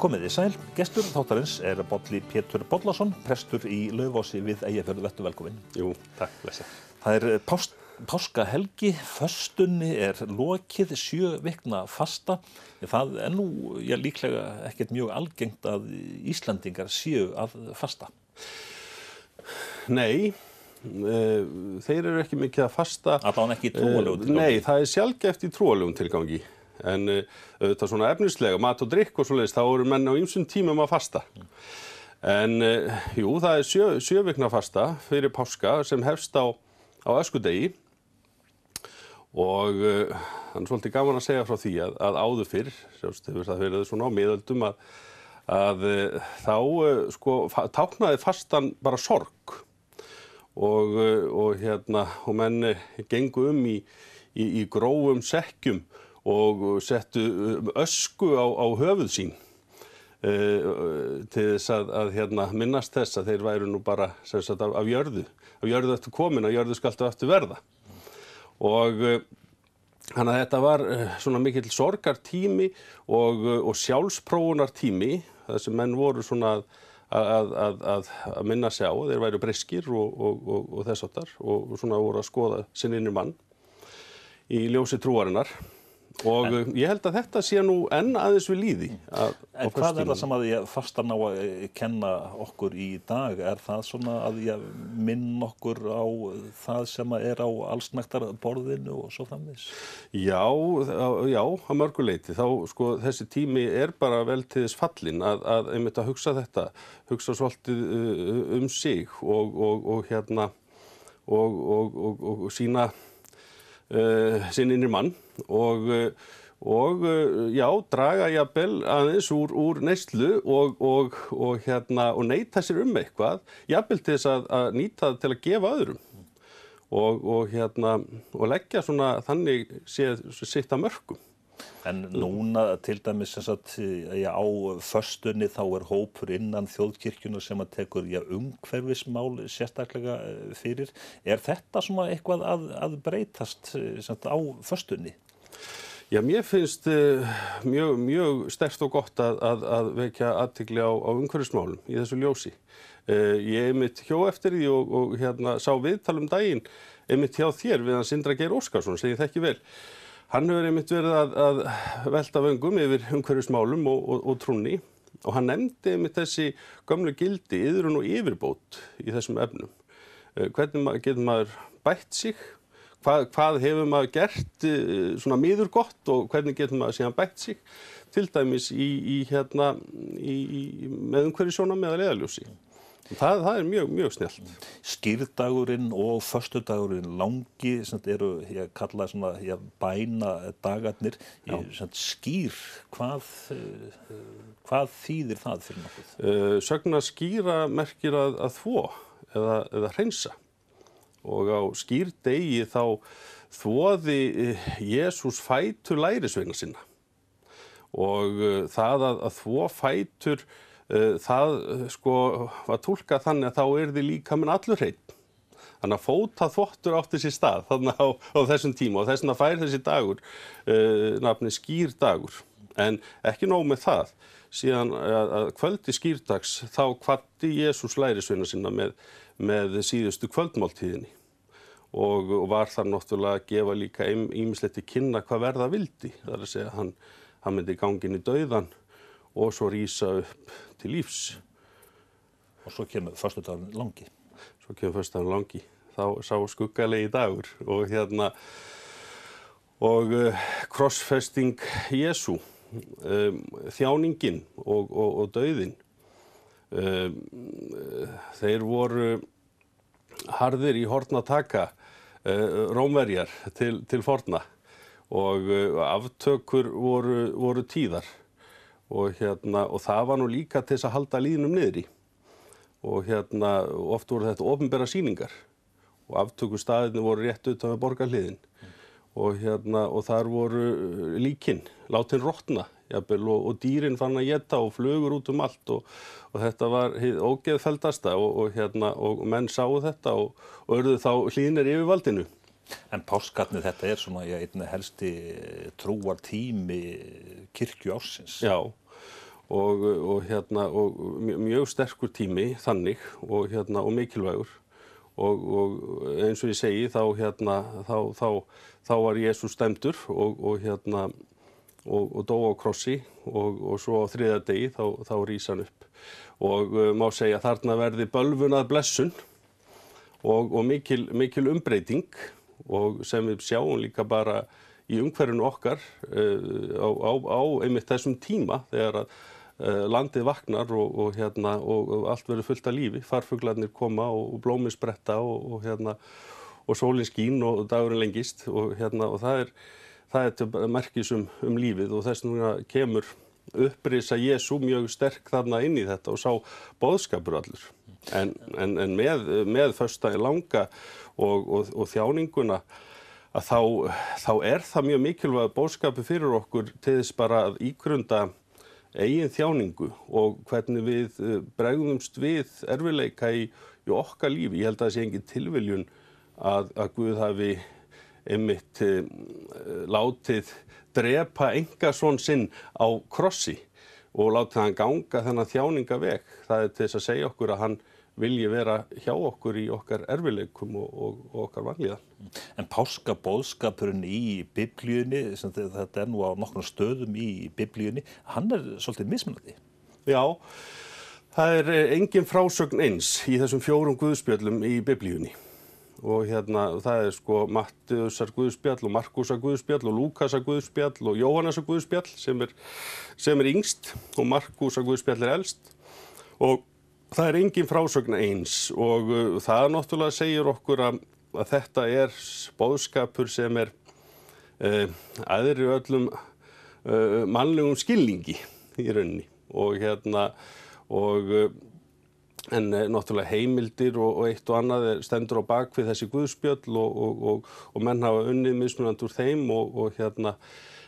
Komið þið sæl, gestur þáttarins Bolli Pétur Bollason, prestur í Laufási við Eyjafjörð, vertu velkominn. Jú, takk, blessa. Það páskahelgi, föstunni lokið, 7 vikna fasta. Það nú líklega ekkert mjög algengt að Íslendingar séu að fasta. Nei, þeir eru ekki mikið að fasta. Allavega ekki í trúarlegum tilgangi. Nei, það sjaldgæft í trúarlegum tilgangi. En auðvitað svona efnislega, mat og drykk og svoleiðis, þá eru menn á ýmsum tímum að fasta. En jú, það 7 vikna fasta fyrir páska sem hefst á öskudegi. Og hann svolítið gaman að segja frá því að áður fyrr, sjást hefur það verið svona á miðöldum að þá sko táknaði fastan bara sorg. Og menn gengu í grófum sekkjum og settu ösku á höfuð sín til þess að minnast þess að þeir væru nú bara sem sagt af jörðu eftir komin, að jörðu skaltu eftir verða. Og þannig að þetta var svona mikill sorgartími og sjálfsprófunartími, þar sem menn voru svona að minna sig á, þeir væru breskir og þess áttar og svona voru að skoða sinn innri mann í ljósi trúarinnar. Og ég held að þetta sé nú enn aðeins við líði. En hvað það sem að fastan á að kenna okkur í dag? Það svona að minna okkur á það sem er á allsnægtarborðinu og svo framvegis? Já, að mörgu leyti. Þá sko þessi tími bara vel til þess fallinn að einmitt að hugsa svolítið sig og sína sinn innri mann og draga jafnvel aðeins úr neyslu og neita sér eitthvað, jafnvel til þess að nýta það til að gefa öðrum og leggja svona þannig sitt að mörkum. En núna til dæmis á föstunni þá hópur innan þjóðkirkjunnar sem að tekur umhverfismál sérstaklega fyrir. Þetta svona eitthvað að breytast á föstunni? Já, mér finnst mjög sterkt og gott að vekja athygli á umhverfismálum í þessu ljósi. Ég einmitt hjó eftir því og sá viðtal daginn einmitt hjá þér við hann Sindra Geir Óskarsson, sem ég þekki vel. Hann hefur einmitt verið að velta vöngum yfir umhverfismálum og trúnni og hann nefndi einmitt þessi gömlu gildi, iðrun og yfirbót í þessum efnum. Hvernig getur maður bætt sig? Hvað hefur maður gert svona miður gott og hvernig getur maður síðan bætt sig? Til dæmis með umhverfissjónarmið að leiðarljósi. Það mjög snjallt. Skýrdagurinn og föstudagurinn langi eru kallað svona bænadagarnir. Skýr, hvað þýðir það fyrir nokkuð? Sögn að skýra merkir að þvo eða hreinsa. Og á skýrdegi þá þvoði Jesús fætur lærisveina sinna. Og það að þvo fætur, það sko var túlkað þannig að þá yrði líkaminn allur hreinn. Þannig að fótaþvottur átti sér stað þarna á þessum tíma og þess vegna fær þessi dagur nafnið skírdagur. En ekki nóg með það. Síðan að kvöldi skírdags þá kvaddi Jesús lærisveina sinna með síðustu kvöldmáltíðinni og var þar náttúrulega að gefa líka ýmislegt til kynna hvað verða vildi. Það að segja hann myndi ganga inn í dauðann og svo rísa upp til lífs. Og svo kemur föstudagurinn langi. Þá sá skuggalegi dagur og krossfesting Jesú, þjáningin og dauðinn. Þeir voru harðir í horn að taka, Rómverjar til forna og aftökur voru tíðar. Og það var nú líka til þess að halda lýðnum niðri. Og oft voru þetta opinbera sýningar og aftökustaðirnir voru rétt utan við borgarhliðin. Og þar voru líkin, látin rotna, jafnvel, og dýrin fann að éta og flugur út allt og þetta var hið ógeðfelldasta og menn sáu þetta og urðu þá hlýðnir yfirvaldinu. En páskarnir, þetta svona einn helsti trúartími kirkjuársins. Já, mjög sterkur tími þannig og mikilvægur og eins og ég segi þá var Jesús dæmdur og dó á krossi og svo á þriðja degi þá rís hann upp og má segja þarna verði bölvun að blessun og mikil umbreyting og sem við sjáum líka bara í umhverfinu okkar á einmitt þessum tíma þegar að landið vaknar og allt verður fullt af lífi, farfuglarnir koma og blómin spretta og sólin skín og dagurinn lengist og það er til merkis lífið og þess vegna kemur upprisa Jesú mjög sterk þarna inn í þetta og sá boðskapur allur. En með föstudaginn langa og þjáninguna að þá er það mjög mikilvæg boðskapur fyrir okkur til þess bara að ígrunda eigin þjáningu og hvernig við bregðumst við erfiðleika í okkar lífi. Ég held að það sé engin tilviljun að Guð hafi einmitt látið drepa einkason sinn á krossi og látið hann ganga þennan þjáningaveg. Það er til þess að segja okkur að hann vilji vera hjá okkur í okkar erfiðleikum og okkar vanlíðan. En páskaboðskapurinn í Biblíunni, þetta er nú á nokkrum stöðum í Biblíunni, hann er svolítið mismunandi. Já, það er engin frásögn eins í þessum 4 guðspjöllum í Biblíunni. Og það er Matteusar guðspjall og Markúsar guðspjall og Lúkasar guðspjall og Jóhannesar guðspjall sem er yngst og Markúsar guðspjall er elst og það er engin frásögn eins og það náttúrulega segir okkur að þetta er boðskapur sem er æðri öllum mannlegum skilningi í rauninni en náttúrulega heimildir og eitt og annað stendur á bak við þessi guðspjöll og menn hafa unnið mismunandi úr þeim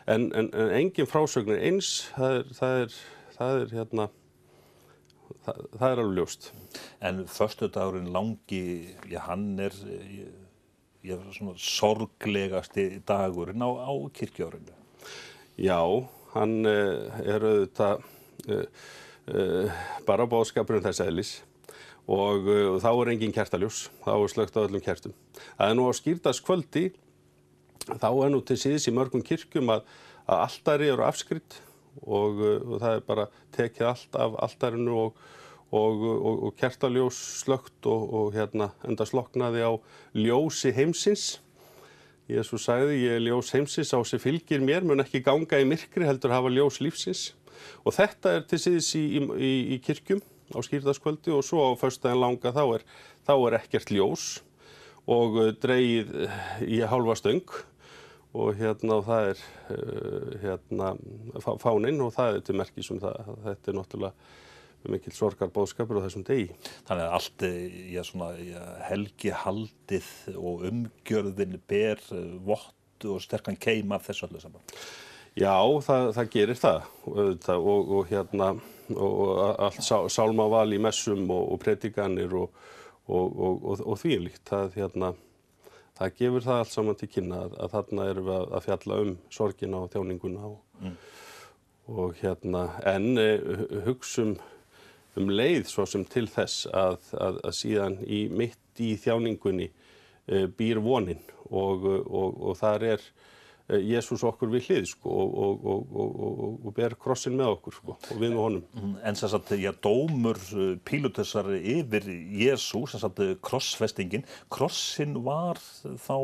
en engin frásögn eins, það er alveg ljóst. En föstudagurinn langi, hann er svona sorglegasti dagurinn á kirkjuárinu. Já, hann er auðvitað bara boðskapurinn þess eðlis og þá er engin kertaljós, þá er slökkt á öllum kertum. Það er nú á skírdagskvöldi, þá er nú til síðis í mörgum kirkjum að altari eru afskritt og það er bara tekið allt af altarinu og kertaljós slökkt og enda sloknaði á ljósi heimsins. Jesús sagði, ég er ljós heimsins, sá sem fylgir mér mun ekki ganga í myrkri heldur hafa ljós lífsins. Og þetta er til síðis í kirkjum á skírdagskvöldi og svo á föstudaginn langa þá er ekkert ljós og dregið í hálfa stöng og það er fáninn og það er til merkis það. Þetta er náttúrulega mikill sorgarboðskapur á þessum degi. Þannig að allt helgihaldið og umgjörðin ber vott og sterkan keim af þessu öllu saman. Já, það gerir það og allt sálmaval í messum og predikanir og þvíumlíkt. Það gefur það allt saman til kynna að þarna erum við að fjalla sorgina og þjáninguna en hugsum leið svo sem til þess að síðan mitt í þjáningunni býr vonin og þar er Jesús okkur við hlið og ber krossin með okkur og við með honum. En dómur Pílatusar yfir Jesú, krossfestingin, krossin var þá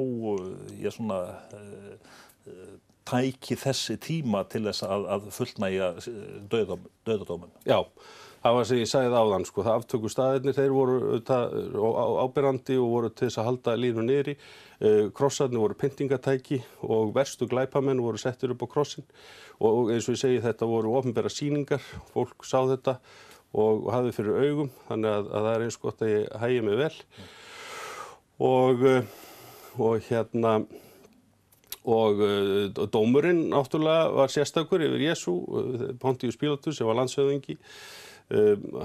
tæki þessi tíma til þess að fullnægja dauðadómum. Já. Það var sem ég sagði áðan, það aftökustaðirnir, þeir voru áberandi og voru til þess að halda línu niðri. Krossarnir voru pyntingatæki og verstu glæpamenn voru settir upp á krossin. Og eins og ég segi, þetta voru opinbera sýningar, fólk sá þetta og hafði fyrir augum, þannig að það er eins gott að ég hægi mig vel. Og dómurinn náttúrulega var sérstakur yfir Jesú, Pontíus Pílatus sem var landshöfðingi.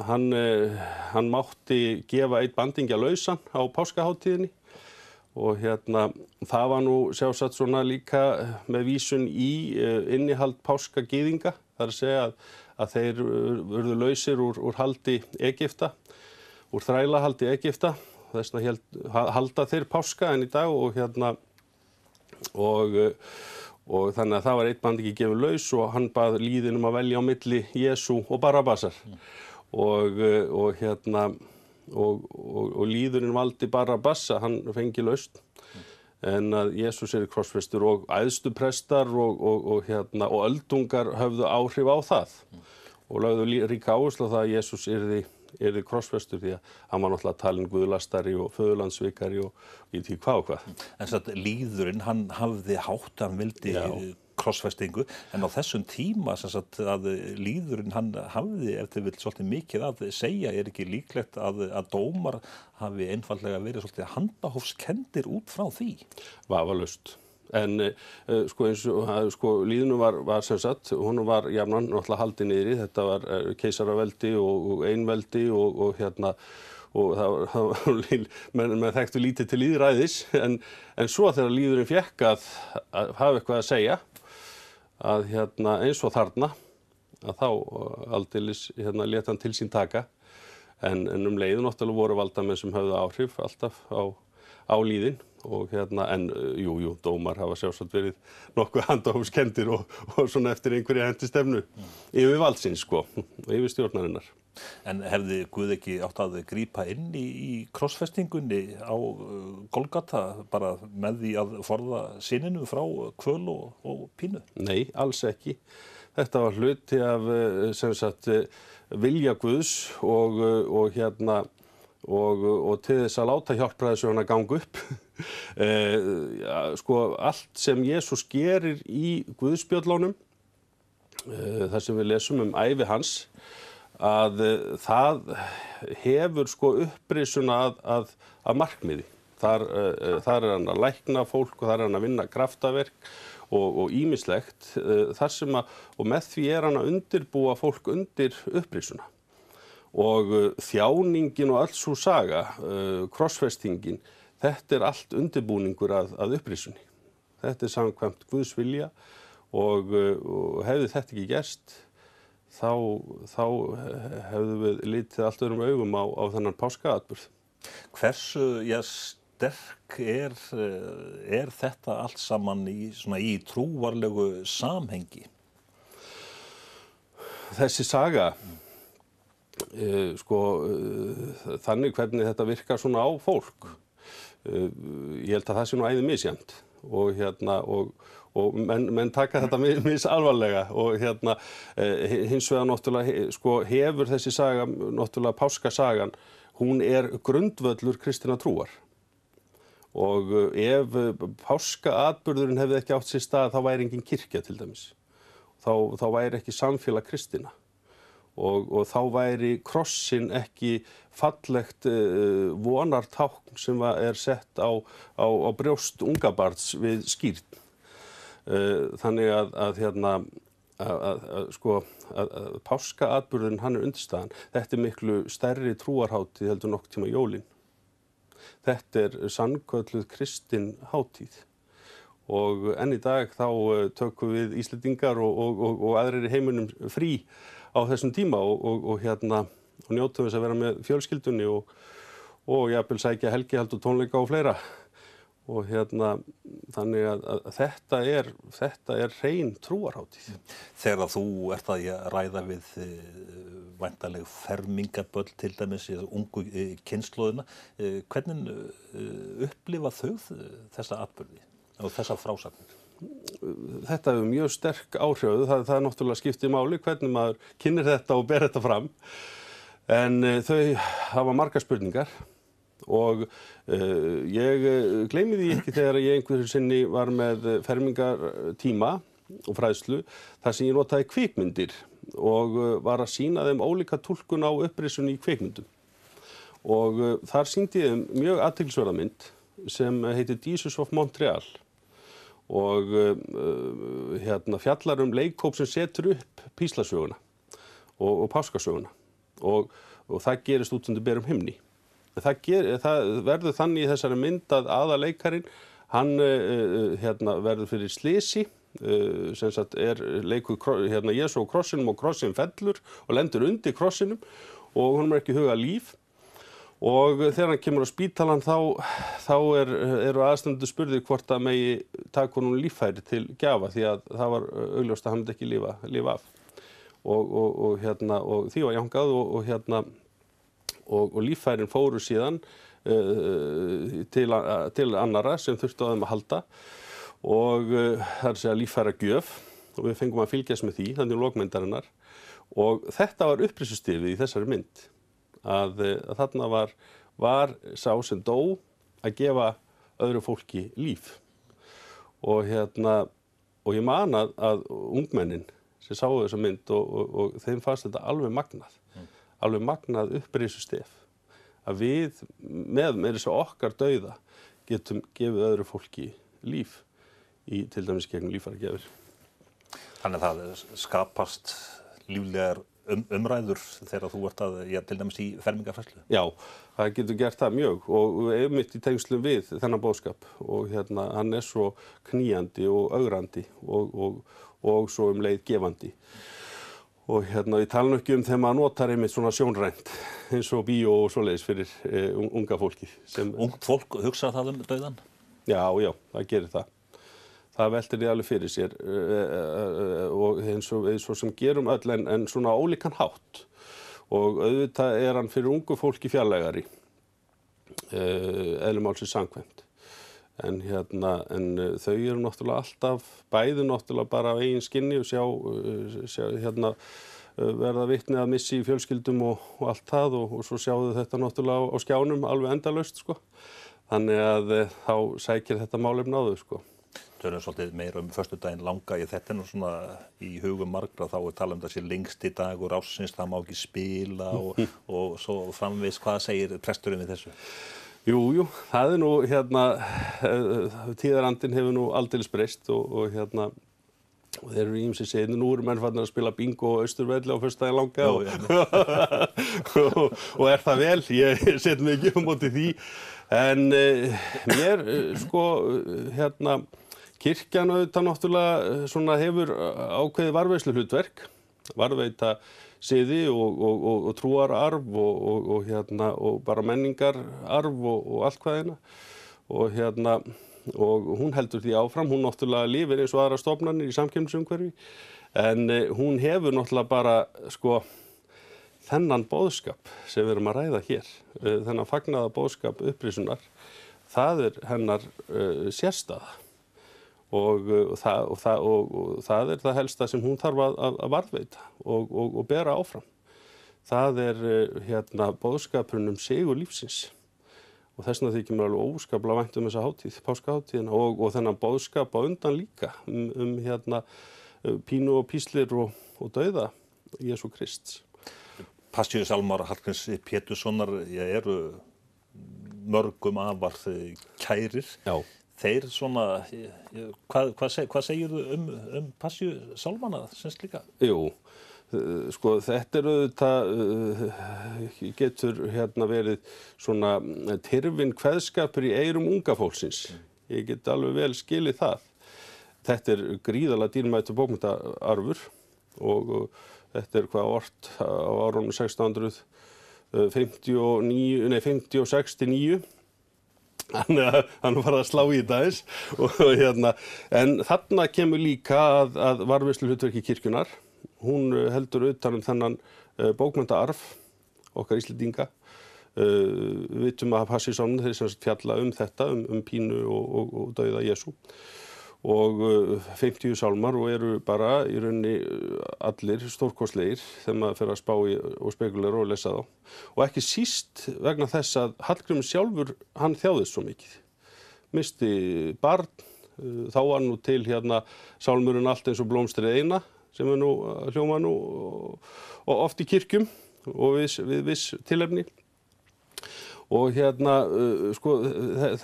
Hann mátti gefa einn bandingja lausan á páskahátíðinni og það var nú sjálfsagt svona líka með vísun í innihald páskagyðinga. Það er að segja að þeir urðu lausir úr haldi Egypta, úr þrælahaldi Egypta. Þess vegna halda þeir páska enn í dag og og þannig að það var einn bandi ekki gefinn laus og hann bað lýðinn að velja á milli Jesú og Barabbasar. Og lýðurinn valdi Barabbasa, hann fengi lausn. En að Jesús krossfestur og æðstuprestar og öldungar höfðu áhrif á það. Og lögðu ríka áherslu á það að Jesús yrði krossfestur því að hann var náttúrulega talinn guðlastari og föðurlandsvikari og ég veit ekki hvað og hvað. En satt lýðurinn, hann hafði hátt, hann vildi krossfestingu, en á þessum tíma sem sagt að lýðurinn hann hafði ef þið vill svolítið mikið að segja, ekki líklegt að dómar hafi einfaldlega verið svolítið handahófskendir út frá því? Vafalaust. En lýðinu var sem sagt, hún var jafnan náttúrulega haldið niðri, þetta var keisaraveldi og einveldi og það var menn þekktu lítið til lýðræðis, en svo þegar lýðurinn fékk að hafa eitthvað að segja, að eins og þarna, að þá aldeilis lét hann til sín taka, en leið náttúrulega voru valdamenn sem höfðu áhrif alltaf á lýðinn. Og en jú, dómar hafa sjálfsagt verið nokkuð handahófskendir og svona eftir einhverja hendistefnu yfir valdsins og yfir stjórnarinnar. En hefði Guð ekki átt að grípa inn í krossfestingunni á Golgata bara með því að forða syninu frá kvöl og pínu? Nei, alls ekki. Þetta var hluti af sem sagt vilja Guðs og til þess að láta hjálpræðissöguna ganga upp. Allt sem Jesús gerir í Guðspjöllunum, þar sem við lesum ævi hans, að það hefur upprisuna að markmiði. Þar er hann að lækna fólk og þar er hann að vinna kraftaverk og ýmislegt, og með því er hann að undirbúa fólk undir upprisuna. Og þjáningin og öll sú saga, krossfestingin, þetta er allt undirbúningur að upprisunni. Þetta er samkvæmt Guðs vilja og hefði þetta ekki gerst, þá hefðu við litið allt öðrum augum á þennan páskaatburð. Hversu sterk er þetta allt saman í trúarlegu samhengi? Þessi saga, þannig hvernig þetta virkar svona á fólk, ég held að það sé æði misjafnt og menn taka þetta misalvarlega og hins vegar náttúrulega hefur þessi saga, náttúrulega páskasagan, hún grundvöllur kristinnar trúar. Og ef páskaatburðurinn hefði ekki átt sér stað, þá væri engin kirkja til dæmis. Þá væri ekki samfélag kristinna. Og þá væri krossin ekki fallegt vonartákn sem er sett á brjóst ungabarns við skírn. Þannig að páskaatburðurinn, hann er undirstaðan. Þetta er miklu stærri trúarhátíð heldur nokkuð tíma jólin. Þetta er sannkölluð kristin hátíð. Og enn í dag þá tökum við Íslendingar og aðrir í heiminum frí á þessum tíma og njótum þess að vera með fjölskyldunni og jafnvel sækja helgihald og tónleika og fleira. Og þannig að þetta er hrein trúarhátíð. Þegar þú ert að ræða við væntanleg fermingarbörn til dæmis í ungu kynslóðina, hvernig upplifa þau þessa atburði og þessa frásagnir? Þetta hefur mjög sterk áhrif, það er náttúrulega skiptir máli hvernig maður kynnir þetta og ber þetta fram, en þau hafa margar spurningar og ég gleymi því ekki þegar ég einhverju sinni var með fermingartíma og fræðslu þar sem ég notaði kvikmyndir og var að sýna þeim ólíka túlkun á upprisun í kvikmyndum. Og þar sýndi ég þeim mjög athyglisverða mynd sem heitir Jesus of Montreal og fjallar leikhóp sem setur upp píslasöguna og páskasöguna og það gerist út undir berum himni. Það verður þannig í þessari mynd að aðaleikarin, hann verður fyrir slysi sem sagt leikur Jesú á krossinum og krossinn fellur og lendur undir krossinum og honum ekki hugað líf. Og þegar hann kemur á spítalann þá eru aðstandendur spurðir hvort að megi taka honum líffæri til gjafa því að það var augljóst að hann myndi ekki lifa af. Og því var jánkað og líffærin fóru síðan til annarra sem þurftu á þeim að halda og það að segja líffæragjöf og við fengum að fylgjast með því þannig lókmyndarinnar og þetta var uppreistustifið í þessari mynd að þarna var sá sem dó að gefa öðru fólki líf og ég man að ungmennin sem sáu þessa mynd og þeim fannst þetta alveg magnað uppreistustif að við með þess að okkar dauða getum gefið öðru fólki líf til dæmis gegn líffæragjafir. Þannig að það skapast líflegar umræður þegar þú ert til dæmis í fermingarfræðslu? Já, það getur gert það mjög og einmitt í tengslum við þennan boðskap og hann svo knýjandi og ögrandi og svo leið gefandi. Og ég tala nú ekki þegar maður notar einmitt svona sjónrænt eins og bíó og svoleiðis fyrir unga fólki. Ungt fólk hugsa það dauðann? Já, það gerir það. Það veltir því alveg fyrir sér og eins og sem gerum öll en svona ólíkan hátt og auðvitað hann fyrir ungu fólki fjarlægari eðli málsins samkvæmt en þau eru náttúrulega alltaf bæði náttúrulega bara á eigin skinni og sjá verða vitni að missi í fjölskyldum og allt það og svo sjáðu þetta náttúrulega á skjánum alveg endalaust sko þannig að þá sækir þetta málefni á þau sko. Tölum svolítið meira föstudaginn langa í þetta nú svona í hugum margra þá tala þessi lengsti dagur ársins, það má ekki spila og svo framvegis hvað segir presturinn við þessu? Jú, það nú tíðarandinn hefur nú aldeilis breyst og þeir eru ýmsir segir, nú eru menn farnir að spila bingo og Austurvelli á föstudaginn langa og það vel, ég set mig ekki móti því en mér kirkjan auðvitað náttúrulega svona hefur ákveðið varðveisluhlutverk, varðveita siði og trúararf og bara menningararf og allt hvað og hún heldur því áfram, hún náttúrulega lifir eins og aðra stofnanir í samkeppnisumhverfi en hún hefur náttúrulega bara þennan boðskap sem við erum að ræða hér, þennan fagnaða boðskap upprisunar, það hennar sérstaða. Og það það helsta sem hún þarf að varðveita og bera áfram. Það boðskapurinn sigur lífsins. Og þess vegna þykir mér alveg óskaplega vænt þessa hátíð, páskahátíðina og þennan boðskap á undan líka pínu og píslir og dauða Jesú Krists. Passíusálmar Hallgríms Péturssonar eru mörgum afar kærir. Já. Þeir svona, hvað segirðu Passíusálmana sem slíka? Jú, sko þetta auðvitað getur verið svona tyrfinn kveðskapur í eyrum unga fólksins. Ég get alveg vel skilið það. Þetta gríðarlega dýrmætur bókmenntaarfur og þetta hvað ort á árunum 1656-9. Hann var að slá í þetta en þarna kemur líka að varðveisluhlutverki kirkjunnar. Hún heldur utan þennan bókmenntaarf okkar Íslendinga. Við vitum að Passíusálmarnir þeir sem fjalla þetta, pínu og dauða Jesú. Og 50 sálmar og eru bara í rauninni allir stórkostlegir þegar maður fer að spá í og spekulera og lesa þá. Og ekki síst vegna þess að Hallgrímur sjálfur, hann þjáðist svo mikið. Misti barn, þá var nú til sálmurinn Allt eins og blómstrið eina, sem nú hljóma nú og oft í kirkjum og við viss tilefni. Og sko,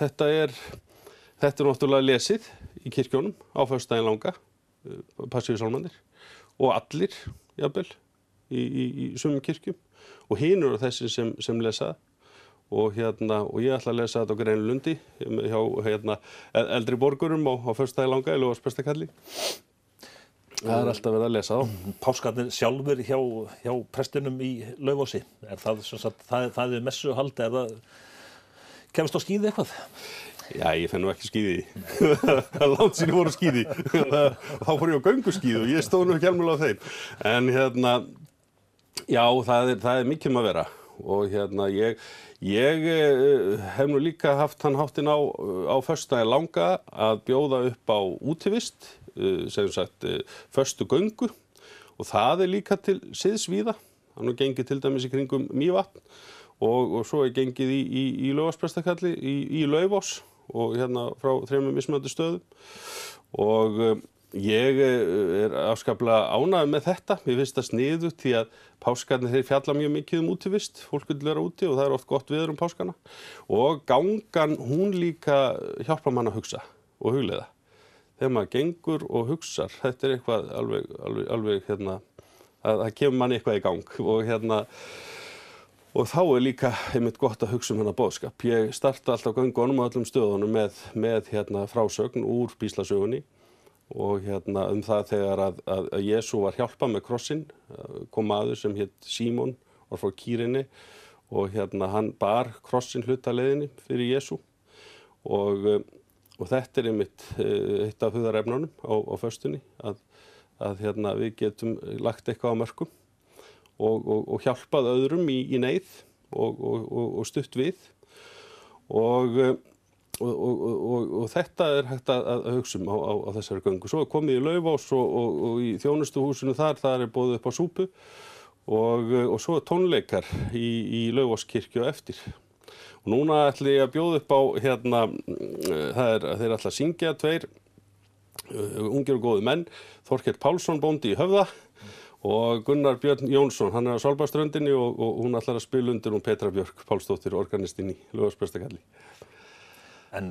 þetta náttúrulega lesið í kirkjónum á föstudaginn langa, Passíusálmarnir, og allir, jafnvel, í sumum kirkjum. Og hinir eru þessi sem lesa það. Og ég ætla að lesa þetta á Grenilundi hjá eldri borgurum á föstudaginn langa í Lófarsprestakalli. Það alltaf verið að lesa þá. Páskarnir sjálfur hjá prestinum í Laufási, það sem sagt, það messuhald, það kemst á skíði eitthvað? Já, ég fenn nú ekki skíði. Það er langt síðan voru skíði. Þá fór ég á gönguskíði og ég stóð nú ekki alveg á þeim. En já, það er mikið að vera. Og ég hef nú líka haft hann háttinn á föstudaginn langa að bjóða upp á útivist, sem sagt föstu göngu, og það líka til siðs víða. Það nú gengið til dæmis í kringum Mývatn og svo gengið í Laufásprestakalli í Laufás og frá 3 mismunandi stöðum. Og ég afskaplega ánægður með þetta. Mér finnst það sniðugt því að páskarnir þeir fjalla mjög mikið útivist. Fólk vil vera úti og það er oft gott veður páskana. Og gangan, hún líka hjálpar mann að hugsa og hugleiða. Þegar maður gengur og hugsar, þetta eitthvað alveg það kemur manni eitthvað í gang. Og þá líka einmitt gott að hugsa boðskap. Ég starta alltaf göngunum á öllum stöðunum með frásögn úr píslasögunni. Og það þegar að Jesú var hjálpað með krossinn, kom maður sem hét Símon, var frá Kýrinni, og hann bar krossinn hlutaleiðinni fyrir Jesú. Og þetta einmitt eitt af hugðarefnunum á föstunni, að við getum lagt eitthvað á mörkum og hjálpað öðrum í neyð og stutt við. Og þetta hægt að hugsa á þessari göngu. Svo komið í Laufás og í þjónustuhúsinu þar boðið upp á súpu og svo tónleikar í Laufáskirkju á eftir. Og núna ætla ég að bjóða upp á þeir ætla að syngja 2 ungir og góðir menn, Þorkell Pálsson bóndi í Höfða og Gunnar Björn Jónsson, hann á Svalbarðsströndinni og hún ætlar að spila undir Petra Björk Pálsdóttir, organistinn í Laufásprestakalli. En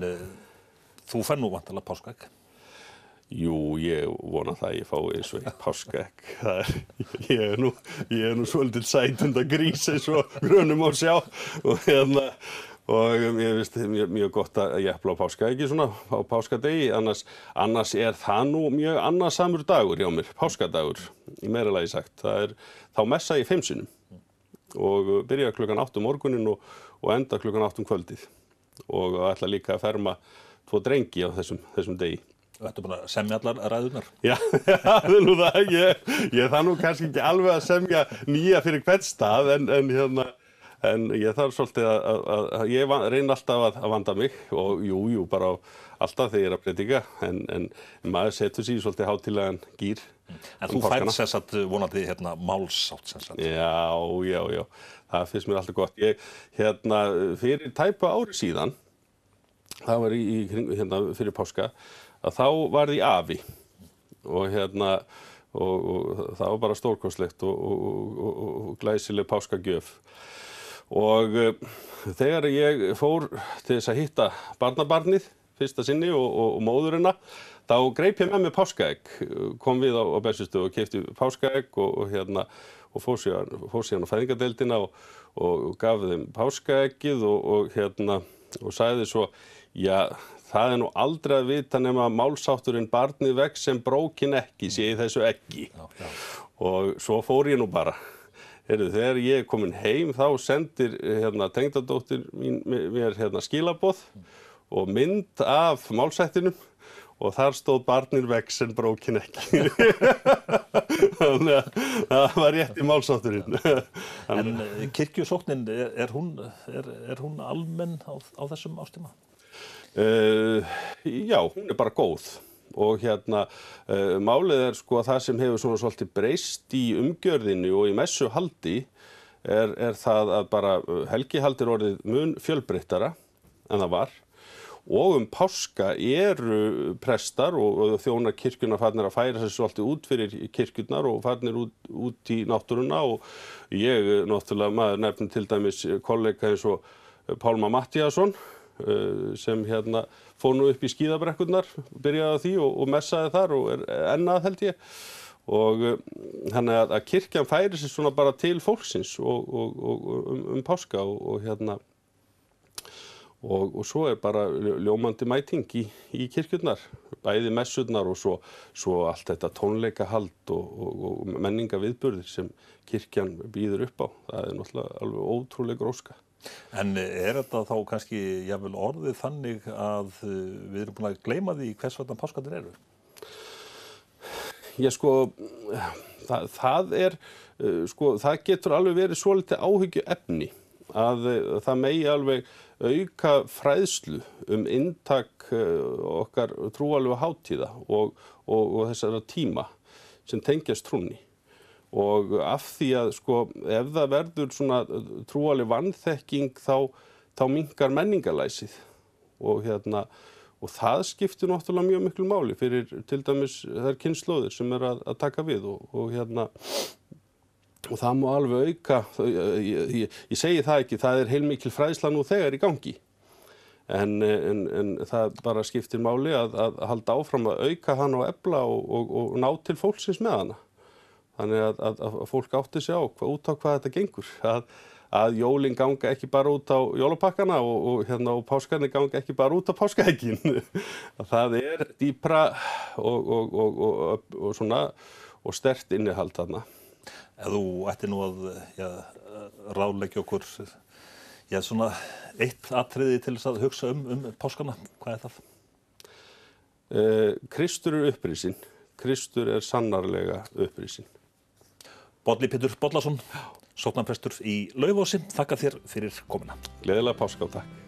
þú fær nú vantarlega páskaegg? Jú, ég vona það að ég fái svo eitt páskaegg. Ég er nú svolítið sætunda grís eins og grunum á sjá og ég finnst mjög gott að jepla á páskaeggi svona á páskadegi, annars það nú mjög annasamur dagur hjá mér, páskadagur, í meira lagi sagt. Það þá messa ég 5 sinnum og byrja klukkan 8 morguninn og enda klukkan 8 kvöldið. Og ætla líka að ferma 2 drengi á þessum degi. Þú ættu búin að semja allar ræðurnar? Já, það nú það. Ég það nú kannski ekki alveg að semja nýja fyrir hvern stað, en ég þarf svolítið að ég reyni alltaf að vanda mig og jú, bara alltaf þegar ég er að predika, en maður setur sig í svolítið hátíðlegan gír. En þú færð sem sagt vonandi málsátt sem sagt? Já. Það finnst mér alltaf gott. Ég, fyrir tæpa ári síðan, það var fyrir páska, að þá var því afi og og það var bara stórkostlegt og glæsileg páskagjöf. Og þegar ég fór til þess að hitta barnabarnið fyrsta sinni og móðurina, þá greip ég með mér páskaegg, kom við á Bessastöð og keypti páskaegg og fór síðan á fæðingardeildina og gaf þeim páskaeggið og sagði svo, já, það nú aldrei að vita nema málsátturinn barnið vex sem brókin ekki sé í þessu eggi. Já. Og svo fór ég nú bara. Þegar ég komin heim þá sendir tengdadóttir mín mér skilaboð og mynd af málsættinum og þar stóð barnið vex sem brókin ekki. Þannig að það var rétt í málsátturinn. En kirkjusóknin, er hún almenn á þessum ástíma? Já, hún bara góð og málið sko að það sem hefur svona svolítið breyst í umgjörðinni og í messuhaldi er það að bara helgihaldir orðið mun fjölbreyttara en það var og páska eru prestar og þjónar kirkjuna farnir að færa sig svolítið út fyrir kirkjurnar og farnir út í náttúruna og ég náttúrulega maður nefnir til dæmis kollega eins og Pálma Matthíasson sem fór nú upp í skíðabrekkurnar, byrjaði á því og messaði þar og enn að held ég. Og þannig að kirkjan færi sig svona bara til fólksins og páska og Og svo bara ljómandi mæting í kirkjurnar, bæði messurnar og svo allt þetta tónleikahald og menningaviðburðir sem kirkjan býður upp á. Það náttúrulega alveg ótrúleg gróska. En þetta þá kannski jafnvel orðið þannig að við erum búin að gleyma því hvers vegna páskarnir eru? Það getur alveg verið svolítið áhyggjuefni að það megi alveg auka fræðslu inntak okkar trúarlegu hátíða og þessara tíma sem tengjast trúnni. Og af því að ef það verður svona trúarleg vanþekking þá minnkar menningarlæsið og það skiptir náttúrulega mjög miklu máli fyrir til dæmis þær kynslóðir sem að taka við og það má alveg auka, ég segi það ekki, það heilmikil fræðsla nú þegar í gangi en það bara skiptir máli að halda áfram að auka hana og efla og ná til fólksins með hana. Þannig að fólk átti sig út á hvað þetta gengur, að jólin ganga ekki bara út á jólapakkana og páskarnir ganga ekki bara út á páskaeggin. Það dýpra og sterkt innihald þarna. Ef þú ætti nú að ráðleggja okkur svona eitt atriði til þess að hugsa páskana, hvað það? Kristur upprisinn. Kristur sannarlega upprisinn. Bolli Pétur Bollason, sóknarprestur í Laufási, þakka þér fyrir komuna. Gleðilega páska og takk.